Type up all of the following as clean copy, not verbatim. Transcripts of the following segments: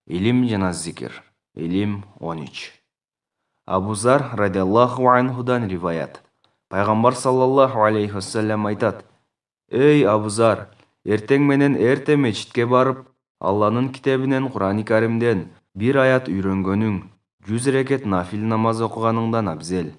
Илим жана зикир. Илим 13. Абу Зар радиаллаху анхудан риваят. Пайгамбар саллаллаху алейхи вассалам айтат: Эй Абу Зар, эртең менен эрте мечитке барып, Алланын китебинен Кур'ан-ы Каримден бир аят үйрөнгөнүң 100 рекет нафил намаз окуганыңдан абзел.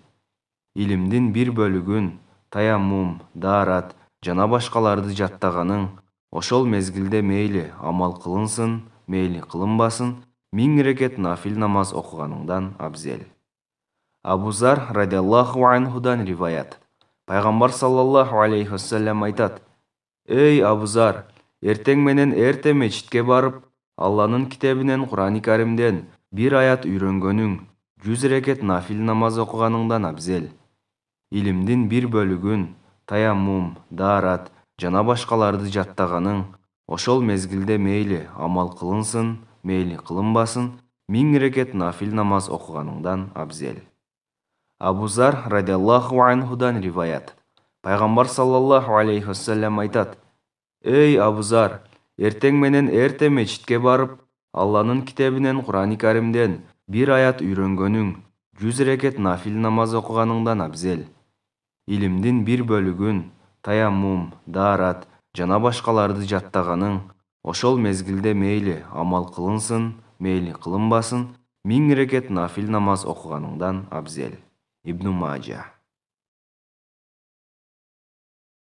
Илимдин бир бөлүгүн таяммум, даарат жана башкаларды жаттаганың, ошол мезгилде мейли амал кылынсын, мейли кылынбасын, 1000 рекет нафил намаз окуганыңдан абзел. Абу Зар радиаллаху анхудан риваят. Пайгамбар саллаллаху алейхи вассалам айтат: Эй Абу Зар, эртең менен эрте мечитке барып, Алланын китебинен Кур'ан-ы Каримден бир аят үйрөнгөнүң 100 рекет нафил намаз окуганыңдан абзел. Илимдин бир бөлүгүн таяммум, даарат жана башкаларды жаттаганың, ошол мезгилде мейли амал кылынсын, мейли кылынбасын, 1000 рекет нафил намаз окуганыңдан абзел. Абу Зар радиаллаху анхудан риваят. Пайгамбар саллаллаху алейхи вассалам айтат: Эй Абу Зар, эртең менен эрте мечитке барып, Алланын китебинен Кур'ан-ы Каримден бир аят үйрөнгөнүң 100 рекет нафил намаз окуганыңдан абзел. Илимдин бир бөлүгүн таяммум, даарат жана башкаларды жаттаганың, ошол мезгилде мейли амал кылынсын, мейли кылынбасын, 1000 рекет нафил намаз окуганыңдан абзел. Ибн Маджа.